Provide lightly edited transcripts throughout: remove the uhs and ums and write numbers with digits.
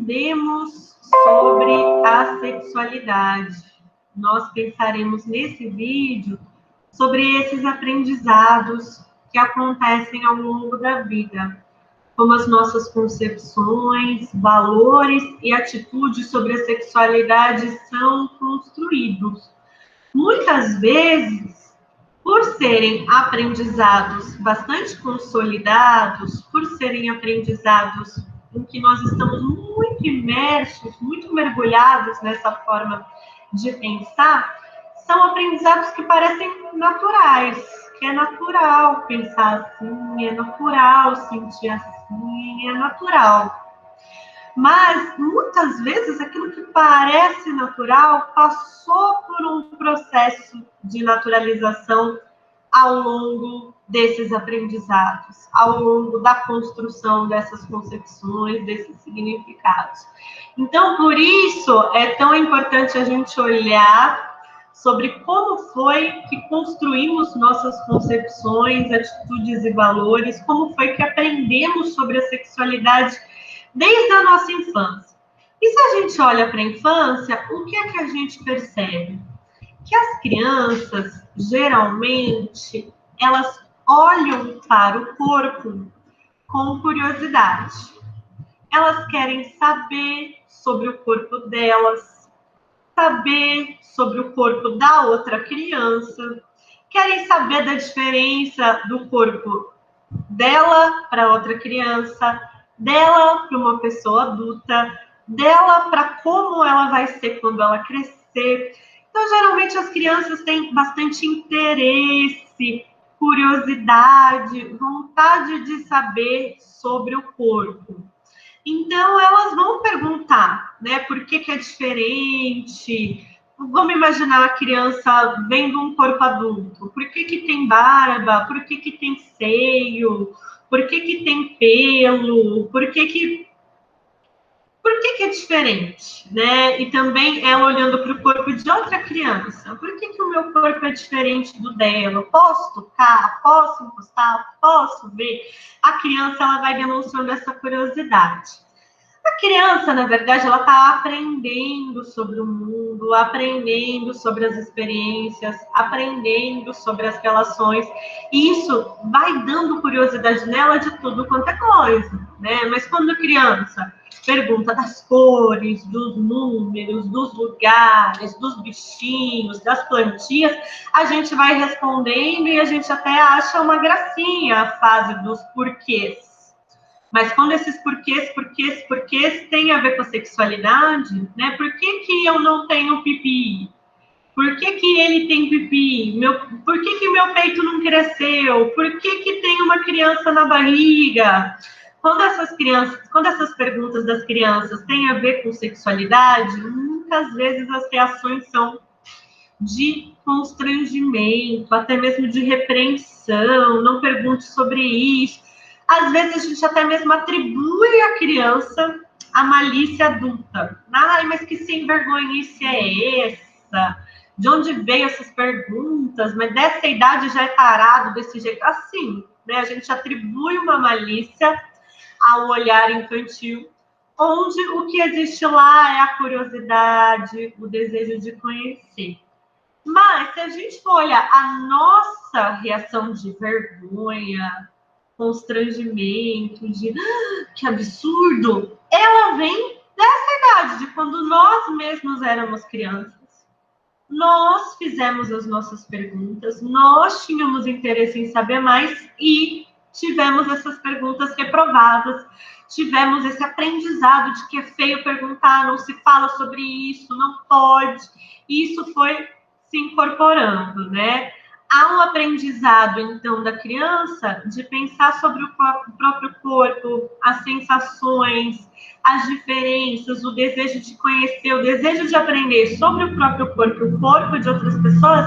aprendemos sobre a sexualidade. Nós pensaremos nesse vídeo sobre esses aprendizados que acontecem ao longo da vida, como as nossas concepções, valores e atitudes sobre a sexualidade são construídos. Muitas vezes, por serem aprendizados bastante consolidados, por serem aprendizados em que nós estamos muito imersos, muito mergulhados nessa forma de pensar, são aprendizados que parecem naturais, que é natural pensar assim, é natural sentir assim, é natural. Mas, muitas vezes, aquilo que parece natural passou por um processo de naturalização ao longo desses aprendizados, ao longo da construção dessas concepções, desses significados. Então, por isso, é tão importante a gente olhar sobre como foi que construímos nossas concepções, atitudes e valores, como foi que aprendemos sobre a sexualidade desde a nossa infância. E se a gente olha para a infância, o que é que a gente percebe? Que as crianças, geralmente, elas olham para o corpo com curiosidade. Elas querem saber sobre o corpo delas, saber sobre o corpo da outra criança, querem saber da diferença do corpo dela para outra criança, dela para uma pessoa adulta, dela para como ela vai ser quando ela crescer. Então, geralmente, as crianças têm bastante interesse, curiosidade, vontade de saber sobre o corpo. Então, elas vão perguntar, né, por que é diferente. Vamos imaginar a criança vendo um corpo adulto. Por que tem barba? Por que tem seio? Por que tem pelo? Por que é diferente, né? E também é olhando para o corpo de outra criança. Por que o meu corpo é diferente do dela? Posso tocar? Posso encostar? Posso ver? A criança, ela vai demonstrando essa curiosidade. A criança, na verdade, ela está aprendendo sobre o mundo, aprendendo sobre as experiências, aprendendo sobre as relações. E isso vai dando curiosidade nela de tudo quanto é coisa, né? Mas quando a criança pergunta das cores, dos números, dos lugares, dos bichinhos, das plantinhas, a gente vai respondendo e a gente até acha uma gracinha a fase dos porquês. Mas quando esses porquês têm a ver com a sexualidade, né? Por que eu não tenho pipi? Por que ele tem pipi? Por que meu peito não cresceu? Por que tem uma criança na barriga? Quando essas perguntas das crianças têm a ver com sexualidade, muitas vezes as reações são de constrangimento, até mesmo de repreensão, não pergunte sobre isso. Às vezes a gente até mesmo atribui à criança a malícia adulta. Ai, mas que sem vergonhice é essa? De onde veio essas perguntas? Mas dessa idade já é tarado desse jeito? Assim, né? A gente atribui uma malícia ao olhar infantil, onde o que existe lá é a curiosidade, o desejo de conhecer. Mas, se a gente for olhar a nossa reação de vergonha, constrangimento, de que absurdo, ela vem dessa idade, de quando nós mesmos éramos crianças. Nós fizemos as nossas perguntas, nós tínhamos interesse em saber mais e tivemos essas perguntas reprovadas, tivemos esse aprendizado de que é feio perguntar, não se fala sobre isso, não pode. Isso foi se incorporando, né? Há um aprendizado, então, da criança de pensar sobre o próprio corpo, as sensações, as diferenças, o desejo de conhecer, o desejo de aprender sobre o próprio corpo e o corpo de outras pessoas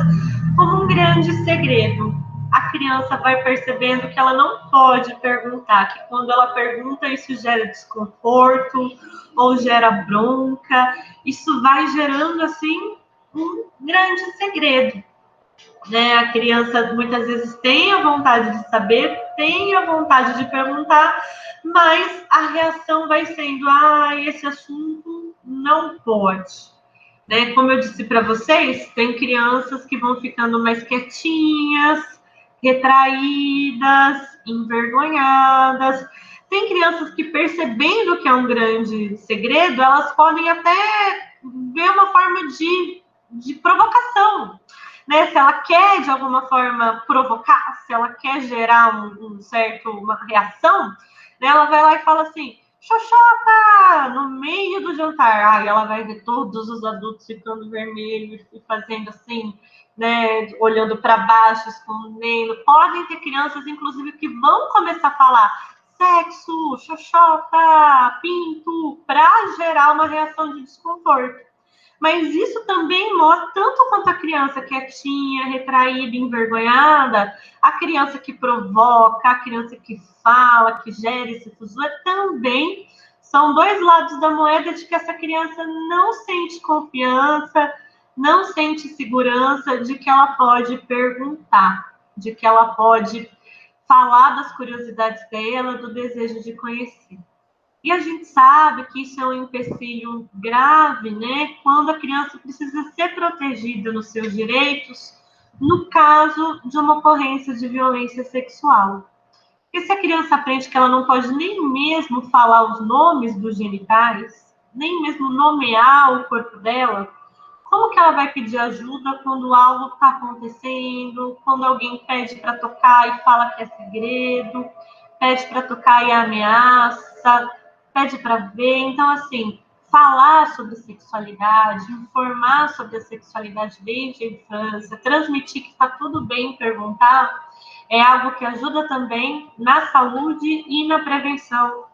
como um grande segredo. A criança vai percebendo que ela não pode perguntar, que quando ela pergunta, isso gera desconforto ou gera bronca. Isso vai gerando, assim, um grande segredo, né? A criança muitas vezes tem a vontade de saber, tenha vontade de perguntar, mas a reação vai sendo, esse assunto não pode. Né? Como eu disse para vocês, tem crianças que vão ficando mais quietinhas, retraídas, envergonhadas. Tem crianças que, percebendo que é um grande segredo, elas podem até ver uma forma de provocação. Né? Se ela quer, de alguma forma, provocar, se ela quer gerar uma reação, né? Ela vai lá e fala assim, Xoxota, no meio do jantar. Aí ela vai ver todos os adultos ficando vermelhos e fazendo assim, né, olhando para baixo, escondendo. Podem ter crianças, inclusive, que vão começar a falar sexo, xoxota, pinto, para gerar uma reação de desconforto. Mas isso também mostra, tanto quanto a criança quietinha, retraída, envergonhada, a criança que provoca, a criança que fala, que gera esse fuzuê, também são dois lados da moeda de que essa criança não sente confiança, não sente segurança de que ela pode perguntar, de que ela pode falar das curiosidades dela, do desejo de conhecer. E a gente sabe que isso é um empecilho grave, né? Quando a criança precisa ser protegida nos seus direitos, no caso de uma ocorrência de violência sexual. Porque se a criança aprende que ela não pode nem mesmo falar os nomes dos genitais, nem mesmo nomear o corpo dela, como que ela vai pedir ajuda quando algo está acontecendo, quando alguém pede para tocar e fala que é segredo, pede para tocar e ameaça, pede para ver. Então, assim, falar sobre sexualidade, informar sobre a sexualidade desde a infância, transmitir que está tudo bem perguntar, é algo que ajuda também na saúde e na prevenção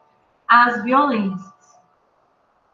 às violências.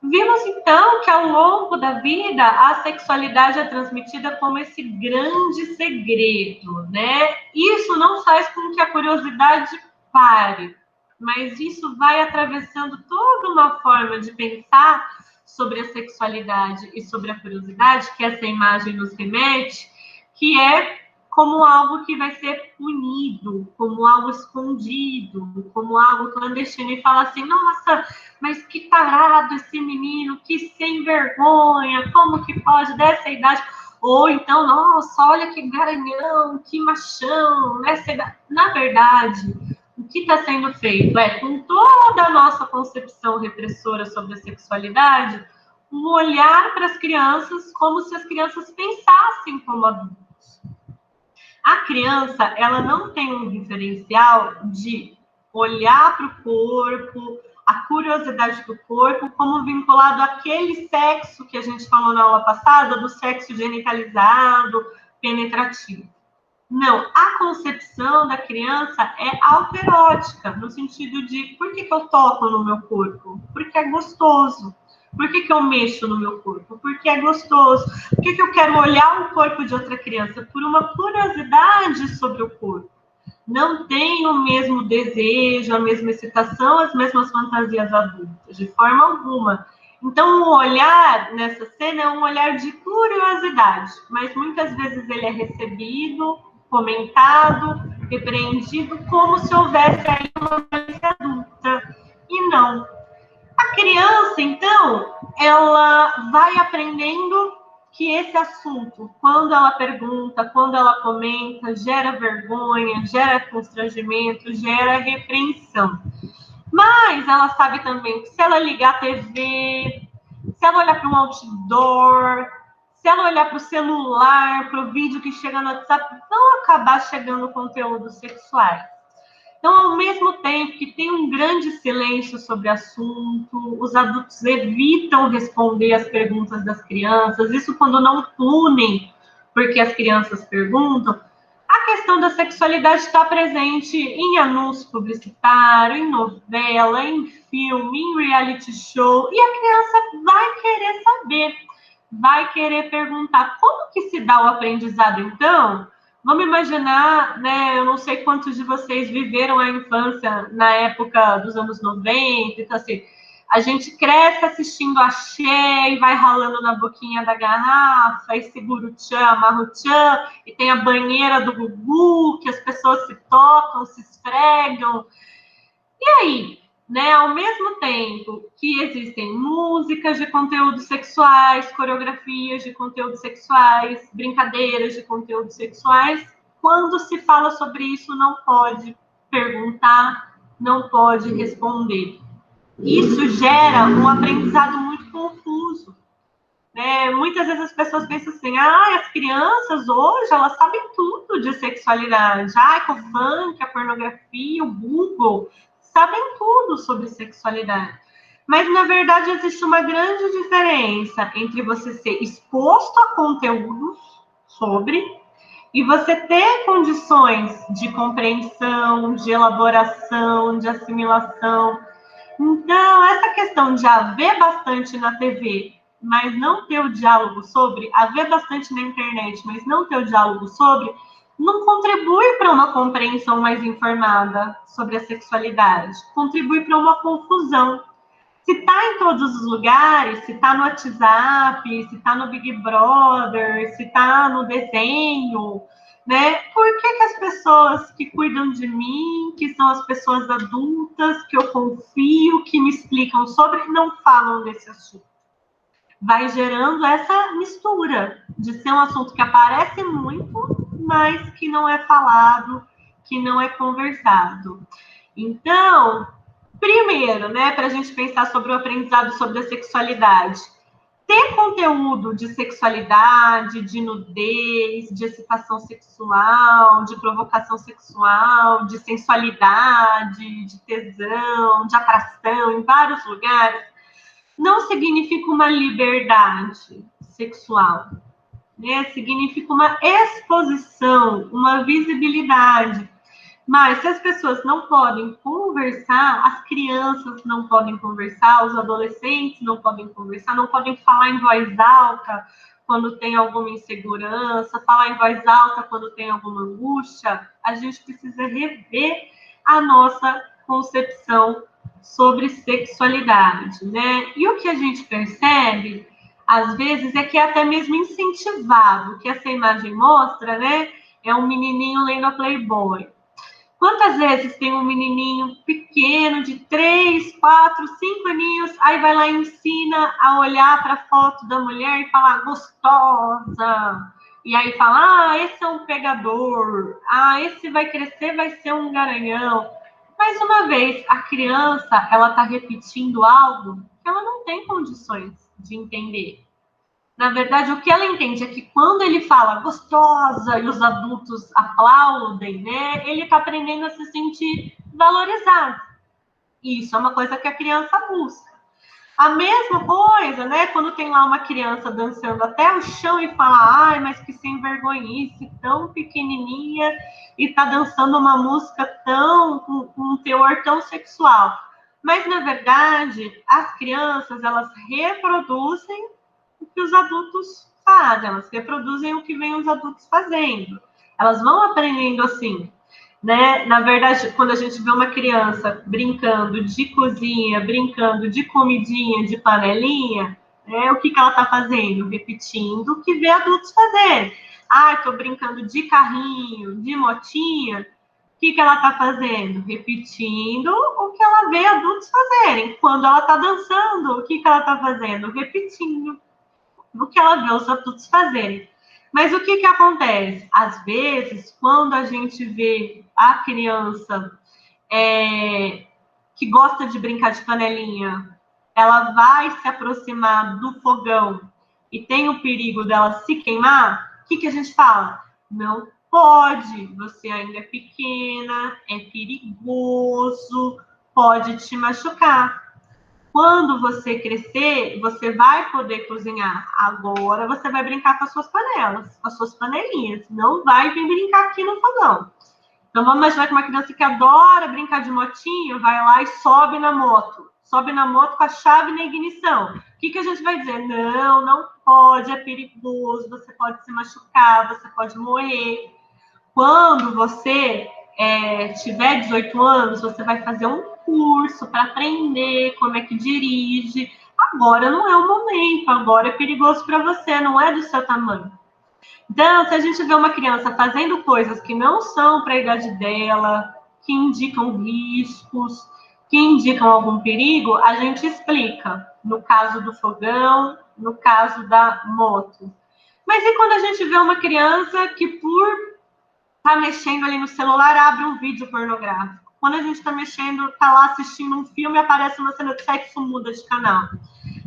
Vimos, então, que ao longo da vida, a sexualidade é transmitida como esse grande segredo, né? Isso não faz com que a curiosidade pare, mas isso vai atravessando toda uma forma de pensar sobre a sexualidade e sobre a curiosidade, que essa imagem nos remete, que é como algo que vai ser punido, como algo escondido, como algo clandestino, e fala assim, nossa, mas que tarado esse menino, que sem vergonha, como que pode dessa idade? Ou então, nossa, olha que garanhão, que machão, nessa idade. Na verdade, o que está sendo feito é, com toda a nossa concepção repressora sobre a sexualidade, um olhar para as crianças como se as crianças pensassem como adultos. A criança, ela não tem um diferencial de olhar para o corpo, a curiosidade do corpo, como vinculado àquele sexo que a gente falou na aula passada, do sexo genitalizado, penetrativo. Não, a concepção da criança é autoerótica, no sentido de por que eu toco no meu corpo? Porque é gostoso. Por que eu mexo no meu corpo? Porque é gostoso. Por que eu quero olhar o corpo de outra criança? Por uma curiosidade sobre o corpo. Não tem o mesmo desejo, a mesma excitação, as mesmas fantasias adultas, de forma alguma. Então, o olhar nessa cena é um olhar de curiosidade, mas muitas vezes ele é recebido, comentado, repreendido, como se houvesse aí uma violência adulta. E não. A criança, então, ela vai aprendendo que esse assunto, quando ela pergunta, quando ela comenta, gera vergonha, gera constrangimento, gera repreensão. Mas ela sabe também que se ela ligar a TV, se ela olhar para um outdoor, se ela olhar para o celular, para o vídeo que chega no WhatsApp, vão acabar chegando conteúdos sexuais. Então, ao mesmo tempo que tem um grande silêncio sobre o assunto, os adultos evitam responder as perguntas das crianças, isso quando não punem porque as crianças perguntam, a questão da sexualidade está presente em anúncio publicitário, em novela, em filme, em reality show, e a criança vai querer saber, vai querer perguntar como que se dá o aprendizado, então. Vamos imaginar, né? Eu não sei quantos de vocês viveram a infância na época dos anos 90, então assim, A gente cresce assistindo axé e vai ralando na boquinha da garrafa e segura o tchan, amarra o tchan, e tem a banheira do Gugu, que as pessoas se tocam, se esfregam. E aí, né, ao mesmo tempo que existem músicas de conteúdos sexuais, coreografias de conteúdos sexuais, brincadeiras de conteúdos sexuais, quando se fala sobre isso, não pode perguntar, não pode responder. Isso gera um aprendizado muito confuso. Né? Muitas vezes as pessoas pensam assim, as crianças hoje, elas sabem tudo de sexualidade. Com o funk, a pornografia, o Google, sabem tudo sobre sexualidade. Mas, na verdade, existe uma grande diferença entre você ser exposto a conteúdos sobre e você ter condições de compreensão, de elaboração, de assimilação. Então, essa questão de haver bastante na TV, mas não ter o diálogo sobre, haver bastante na internet, mas não ter o diálogo sobre, não contribui para uma compreensão mais informada sobre a sexualidade, contribui para uma confusão. Se está em todos os lugares, se está no WhatsApp, se está no Big Brother, se está no desenho, né? Por que as pessoas que cuidam de mim, que são as pessoas adultas, que eu confio, que me explicam sobre, não falam desse assunto? Vai gerando essa mistura de ser um assunto que aparece muito, mas que não é falado, que não é conversado. Então, primeiro, né, para a gente pensar sobre o aprendizado sobre a sexualidade, ter conteúdo de sexualidade, de nudez, de excitação sexual, de provocação sexual, de sensualidade, de tesão, de atração em vários lugares, não significa uma liberdade sexual, né? Significa uma exposição, uma visibilidade. Mas se as pessoas não podem conversar, as crianças não podem conversar, os adolescentes não podem conversar, não podem falar em voz alta quando tem alguma insegurança, falar em voz alta quando tem alguma angústia, a gente precisa rever a nossa concepção sobre sexualidade, né? E o que a gente percebe, às vezes, é que é até mesmo incentivado, o que essa imagem mostra, né? É um menininho lendo a Playboy. Quantas vezes tem um menininho pequeno de 3, 4, 5 aninhos, aí vai lá e ensina a olhar para a foto da mulher e falar gostosa. E aí fala, esse é um pegador. Esse vai crescer, vai ser um garanhão. Mais uma vez, a criança, ela está repetindo algo que ela não tem condições de entender. Na verdade, o que ela entende é que quando ele fala gostosa e os adultos aplaudem, né, ele está aprendendo a se sentir valorizado. Isso é uma coisa que a criança busca. A mesma coisa, né, quando tem lá uma criança dançando até o chão e fala, mas que sem vergonhice, tão pequenininha e está dançando uma música com um teor tão sexual. Mas, na verdade, as crianças, elas reproduzem o que os adultos fazem, elas reproduzem o que vem os adultos fazendo. Elas vão aprendendo assim, né? Na verdade, quando a gente vê uma criança brincando de cozinha, brincando de comidinha, de panelinha, né? O que ela está fazendo? Repetindo o que vê adultos fazerem. Estou brincando de carrinho, de motinha. O que ela está fazendo? Repetindo o que ela vê adultos fazerem. Quando ela está dançando, o que ela está fazendo? Repetindo o que ela vê os adultos fazerem. Mas o que acontece? Às vezes, quando a gente vê a criança que gosta de brincar de panelinha, ela vai se aproximar do fogão e tem o perigo dela se queimar, o que a gente fala? Não pode, você ainda é pequena, é perigoso, pode te machucar. Quando você crescer, você vai poder cozinhar. Agora você vai brincar com as suas panelas, com as suas panelinhas. Não vai vir brincar aqui no fogão. Então vamos imaginar que uma criança que adora brincar de motinho vai lá e sobe na moto. Sobe na moto com a chave na ignição. O que a gente vai dizer? Não, não pode, é perigoso, você pode se machucar, você pode morrer. Quando você tiver 18 anos, você vai fazer um curso para aprender como é que dirige. Agora não é o momento, agora é perigoso para você, não é do seu tamanho. Então, se a gente vê uma criança fazendo coisas que não são para a idade dela, que indicam riscos, que indicam algum perigo, a gente explica. No caso do fogão, no caso da moto. Mas e quando a gente vê uma criança que, por estar mexendo ali no celular, abre um vídeo pornográfico? Quando a gente está mexendo, está lá assistindo um filme, aparece uma cena de sexo, muda de canal.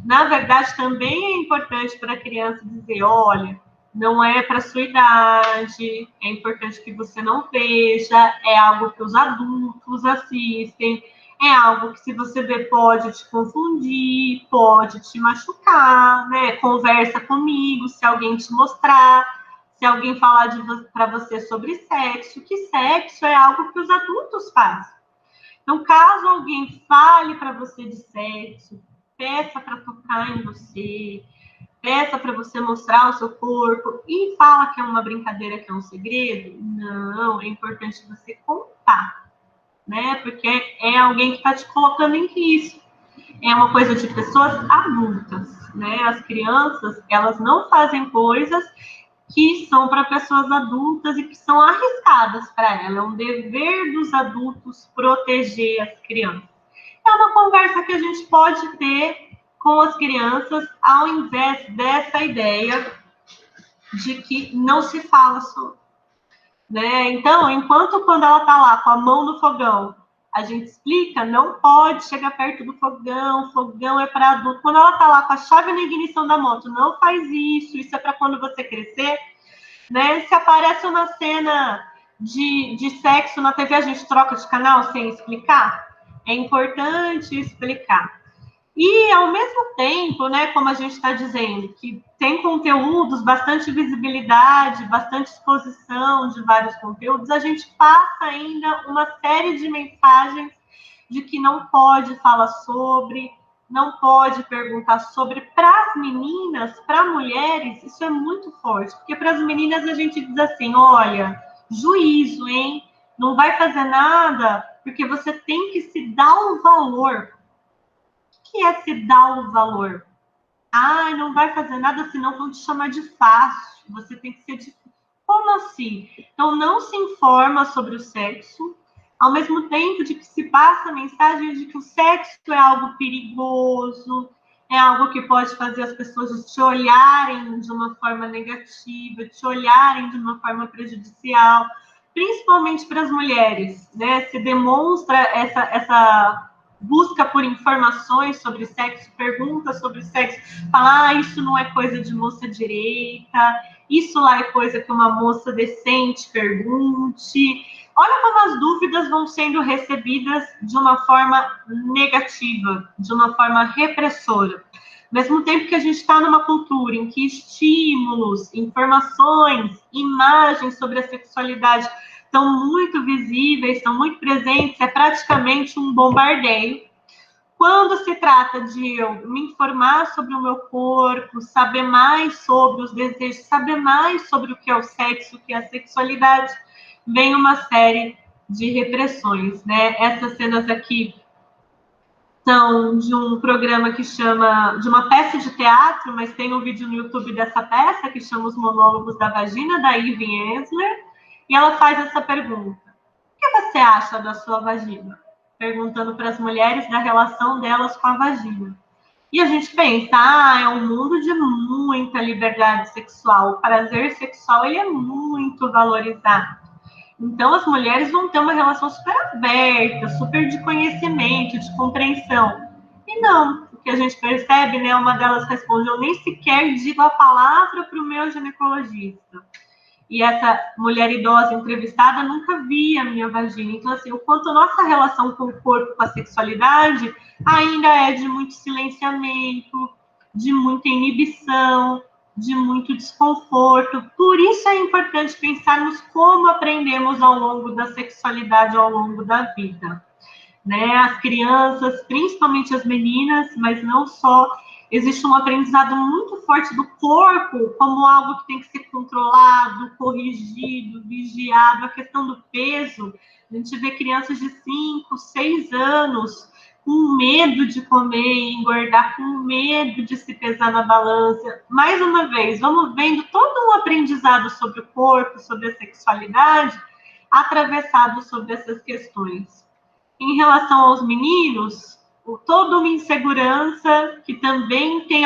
Na verdade, também é importante para a criança dizer, olha, não é para sua idade, é importante que você não veja, é algo que os adultos assistem, é algo que, se você ver, pode te confundir, pode te machucar, né? Conversa comigo, se alguém te mostrar, se alguém falar para você sobre sexo, que sexo é algo que os adultos fazem. Então, caso alguém fale para você de sexo, peça para tocar em você, peça para você mostrar o seu corpo e fala que é uma brincadeira, que é um segredo, não, é importante você contar, né? Porque é alguém que está te colocando em risco. É uma coisa de pessoas adultas, né? As crianças, elas não fazem coisas que são para pessoas adultas e que são arriscadas para ela. É um dever dos adultos proteger as crianças. É uma conversa que a gente pode ter com as crianças, ao invés dessa ideia de que não se fala sobre, né? Então, enquanto quando ela está lá com a mão no fogão, a gente explica, não pode chegar perto do fogão, fogão é para adulto. Quando ela está lá com a chave na ignição da moto, não faz isso é para quando você crescer, né? Se aparece uma cena de sexo na TV, a gente troca de canal sem explicar? É importante explicar. E, ao mesmo tempo, né, como a gente está dizendo, que tem conteúdos, bastante visibilidade, bastante exposição de vários conteúdos, a gente passa ainda uma série de mensagens de que não pode falar sobre, não pode perguntar sobre. Para as meninas, para mulheres, isso é muito forte, porque para as meninas a gente diz assim, olha, juízo, hein? Não vai fazer nada, porque você tem que se dar um valor. O que é se dar o valor? Ah, não vai fazer nada, senão vão te chamar de fácil. Você tem que ser de... Como assim? Então, não se informa sobre o sexo, ao mesmo tempo de que se passa a mensagem de que o sexo é algo perigoso, é algo que pode fazer as pessoas te olharem de uma forma negativa, te olharem de uma forma prejudicial, principalmente para as mulheres, né? Se demonstra essa busca por informações sobre sexo, pergunta sobre sexo, fala, isso não é coisa de moça direita, isso lá é coisa que uma moça decente pergunte. Olha como as dúvidas vão sendo recebidas de uma forma negativa, de uma forma repressora. Ao mesmo tempo que a gente está numa cultura em que estímulos, informações, imagens sobre a sexualidade estão muito visíveis, estão muito presentes, é praticamente um bombardeio. Quando se trata de eu me informar sobre o meu corpo, saber mais sobre os desejos, saber mais sobre o que é o sexo, o que é a sexualidade, vem uma série de repressões, né? Essas cenas aqui são de um programa que chama, de uma peça de teatro, mas tem um vídeo no YouTube dessa peça que chama Os Monólogos da Vagina, da Eve Ensler, e ela faz essa pergunta: o que você acha da sua vagina? Perguntando para as mulheres da relação delas com a vagina. E a gente pensa, é um mundo de muita liberdade sexual, o prazer sexual ele é muito valorizado. Então as mulheres vão ter uma relação super aberta, super de conhecimento, de compreensão. E não, o que a gente percebe, né, uma delas responde, eu nem sequer digo a palavra para o meu ginecologista. E essa mulher idosa entrevistada nunca via a minha vagina. Então, assim, o quanto a nossa relação com o corpo, com a sexualidade, ainda é de muito silenciamento, de muita inibição, de muito desconforto. Por isso é importante pensarmos como aprendemos ao longo da sexualidade, ao longo da vida. Né? As crianças, principalmente as meninas, mas não só, Existe um aprendizado muito forte do corpo como algo que tem que ser controlado, corrigido, vigiado. A questão do peso, a gente vê crianças de 5, 6 anos com medo de comer e engordar, com medo de se pesar na balança. Mais uma vez, vamos vendo todo um aprendizado sobre o corpo, sobre a sexualidade, atravessado sobre essas questões. Em relação aos meninos, toda uma insegurança que também tem,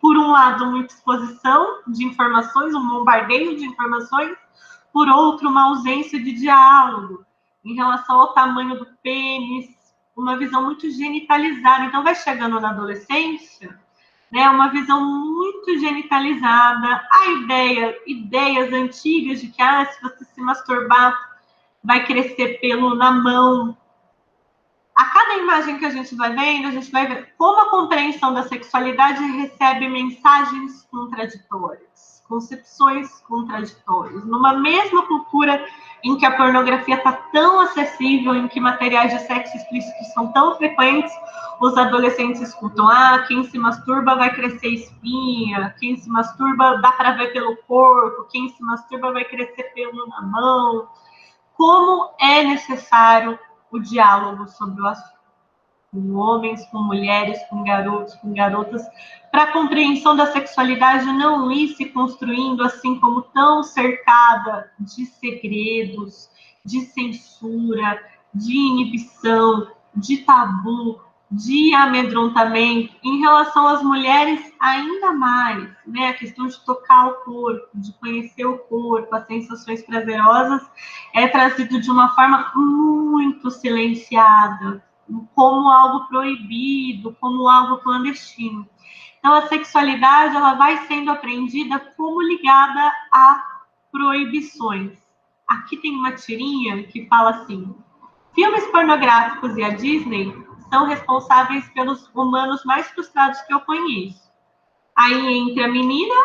por um lado, muita exposição de informações, um bombardeio de informações, por outro, uma ausência de diálogo em relação ao tamanho do pênis, uma visão muito genitalizada. Então, vai chegando na adolescência, né, uma visão muito genitalizada, ideias antigas de que se você se masturbar, vai crescer pelo na mão. A cada imagem que a gente vai vendo, a gente vai ver como a compreensão da sexualidade recebe mensagens contraditórias, concepções contraditórias. Numa mesma cultura em que a pornografia está tão acessível, em que materiais de sexo explícito são tão frequentes, os adolescentes escutam: quem se masturba vai crescer espinha, quem se masturba dá para ver pelo corpo, quem se masturba vai crescer pelo na mão. Como é necessário o diálogo sobre o assunto, com homens, com mulheres, com garotos, com garotas, para a compreensão da sexualidade não ir se construindo assim como tão cercada de segredos, de censura, de inibição, de tabu, de amedrontamento. Em relação às mulheres, ainda mais, né? A questão de tocar o corpo, de conhecer o corpo, as sensações prazerosas, é trazido de uma forma muito silenciada, como algo proibido, como algo clandestino. Então, a sexualidade ela vai sendo aprendida como ligada a proibições. Aqui tem uma tirinha que fala assim: filmes pornográficos e a Disney são responsáveis pelos humanos mais frustrados que eu conheço. Aí entre a menina,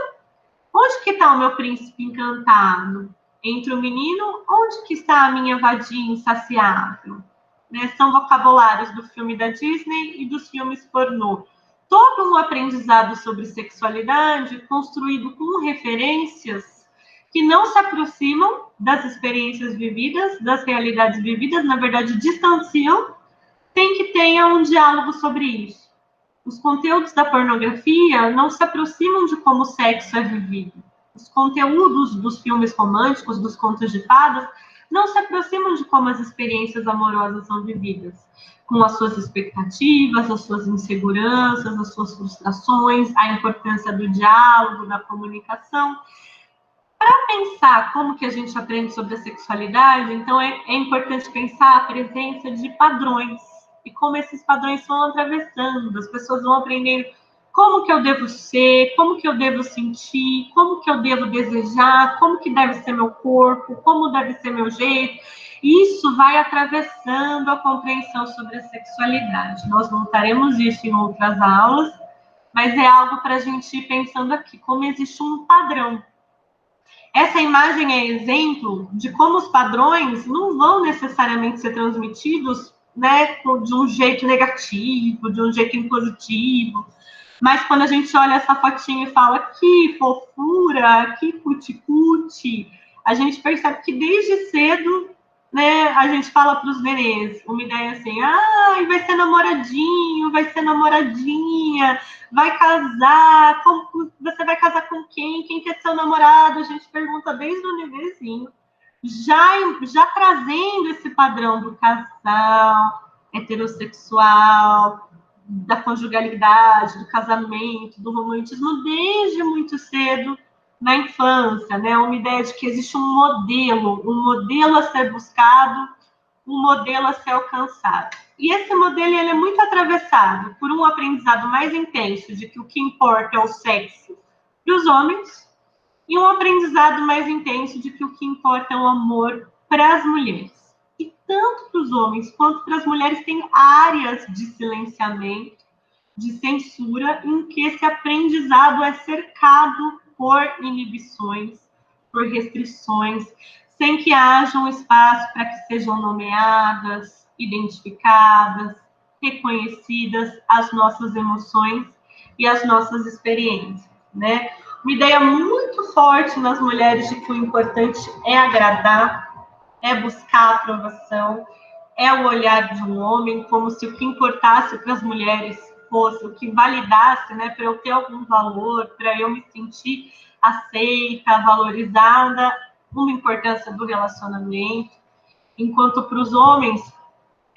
onde que está o meu príncipe encantado? Entre o menino, onde que está a minha vadia insaciável? Né? São vocabulários do filme da Disney e dos filmes pornô. Todo um aprendizado sobre sexualidade construído com referências que não se aproximam das experiências vividas, das realidades vividas, na verdade distanciam, sem que tenha um diálogo sobre isso. Os conteúdos da pornografia não se aproximam de como o sexo é vivido. Os conteúdos dos filmes românticos, dos contos de fadas, não se aproximam de como as experiências amorosas são vividas, com as suas expectativas, as suas inseguranças, as suas frustrações, a importância do diálogo, da comunicação. Para pensar como que a gente aprende sobre a sexualidade, então é importante pensar a presença de padrões e como esses padrões vão atravessando, as pessoas vão aprendendo como que eu devo ser, como que eu devo sentir, como que eu devo desejar, como que deve ser meu corpo, como deve ser meu jeito. Isso vai atravessando a compreensão sobre a sexualidade. Nós voltaremos isso em outras aulas, mas é algo para a gente ir pensando aqui, como existe um padrão. Essa imagem é exemplo de como os padrões não vão necessariamente ser transmitidos, né, de um jeito negativo, de um jeito impositivo. Mas quando a gente olha essa fotinha e fala que fofura, que cuti-cuti, a gente percebe que desde cedo, né, a gente fala para os nenês uma ideia assim: vai ser namoradinho, vai ser namoradinha, vai casar, você vai casar com quem? Quem quer ser seu namorado? A gente pergunta desde o nenenzinho, já trazendo esse padrão do casal heterossexual, da conjugalidade, do casamento, do romantismo, desde muito cedo na infância, né? Uma ideia de que existe um modelo a ser buscado, um modelo a ser alcançado. E esse modelo ele é muito atravessado por um aprendizado mais intenso de que o que importa é o sexo para os homens e um aprendizado mais intenso de que o que importa é o amor para as mulheres. E tanto para os homens quanto para as mulheres tem áreas de silenciamento, de censura, em que esse aprendizado é cercado por inibições, por restrições, sem que haja um espaço para que sejam nomeadas, identificadas, reconhecidas as nossas emoções e as nossas experiências, né? Uma ideia muito forte nas mulheres de que o importante é agradar, é buscar a aprovação, é o olhar de um homem, como se o que importasse para as mulheres fosse o que validasse, né, para eu ter algum valor, para eu me sentir aceita, valorizada, uma importância do relacionamento. Enquanto para os homens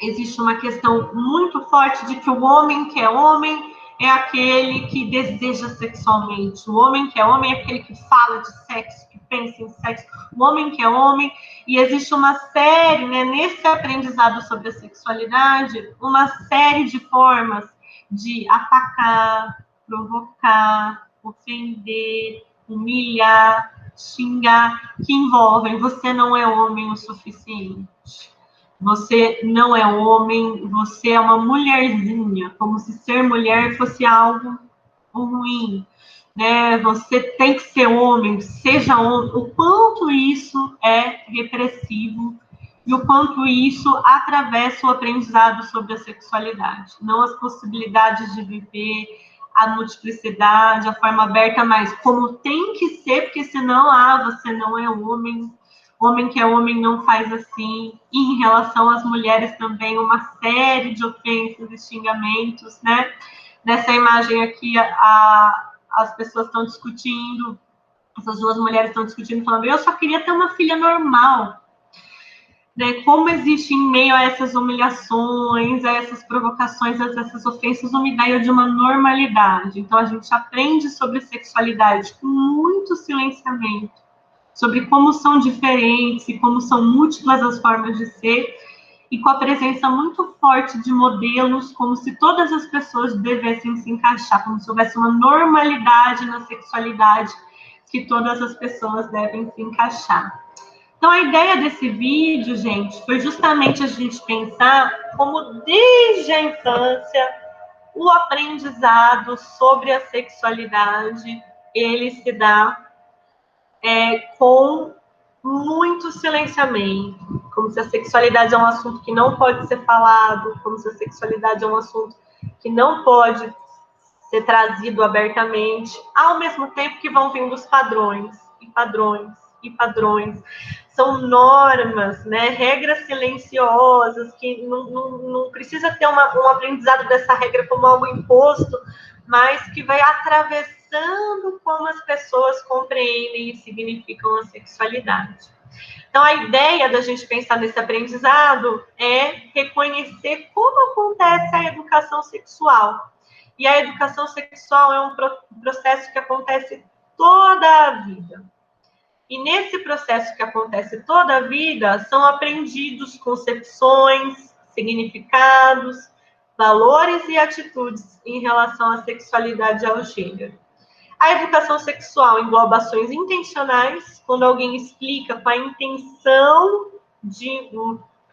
existe uma questão muito forte de que o homem que é homem é aquele que deseja sexualmente. O homem que é homem é aquele que fala de sexo, que pensa em sexo. O homem que é homem, e existe uma série, né, nesse aprendizado sobre a sexualidade, uma série de formas de atacar, provocar, ofender, humilhar, xingar, que envolvem você não é homem o suficiente. Você não é homem, você é uma mulherzinha, como se ser mulher fosse algo ruim, né? Você tem que ser homem, seja homem. O quanto isso é repressivo e o quanto isso atravessa o aprendizado sobre a sexualidade. Não as possibilidades de viver a multiplicidade, a forma aberta, mas como tem que ser, porque senão, você não é homem. Homem que é homem não faz assim. E em relação às mulheres também, uma série de ofensas e xingamentos, né? Nessa imagem aqui, as pessoas estão discutindo, essas duas mulheres estão discutindo, falando, eu só queria ter uma filha normal. Né? Como existe em meio a essas humilhações, a essas provocações, a essas ofensas, uma ideia de uma normalidade. Então, a gente aprende sobre sexualidade com muito silenciamento, sobre como são diferentes e como são múltiplas as formas de ser, e com a presença muito forte de modelos, como se todas as pessoas devessem se encaixar, como se houvesse uma normalidade na sexualidade que todas as pessoas devem se encaixar. Então, a ideia desse vídeo, gente, foi justamente a gente pensar como desde a infância o aprendizado sobre a sexualidade, ele se dá com muito silenciamento, como se a sexualidade é um assunto que não pode ser falado, como se a sexualidade é um assunto que não pode ser trazido abertamente, ao mesmo tempo que vão vindo os padrões, e padrões, e padrões. São normas, né, regras silenciosas, que não precisa ter um aprendizado dessa regra como algo imposto, mas que vai atravessando como as pessoas compreendem e significam a sexualidade. Então, a ideia da gente pensar nesse aprendizado é reconhecer como acontece a educação sexual. E a educação sexual é um processo que acontece toda a vida. E nesse processo que acontece toda a vida, são aprendidos concepções, significados, valores e atitudes em relação à sexualidade e ao gênero. A educação sexual engloba ações intencionais, quando alguém explica com a intenção de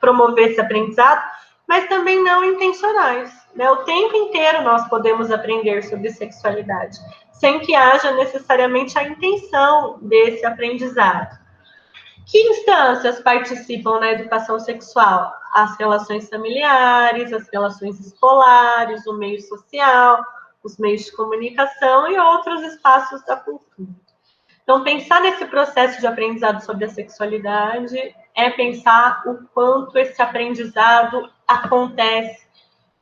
promover esse aprendizado, mas também não intencionais, né? O tempo inteiro nós podemos aprender sobre sexualidade, sem que haja necessariamente a intenção desse aprendizado. Que instâncias participam na educação sexual? As relações familiares, as relações escolares, o meio social, os meios de comunicação e outros espaços da cultura. Então, pensar nesse processo de aprendizado sobre a sexualidade é pensar o quanto esse aprendizado acontece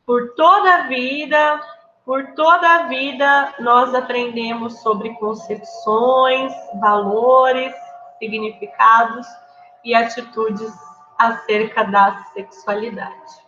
por toda a vida. Por toda a vida, nós aprendemos sobre concepções, valores, significados e atitudes acerca da sexualidade.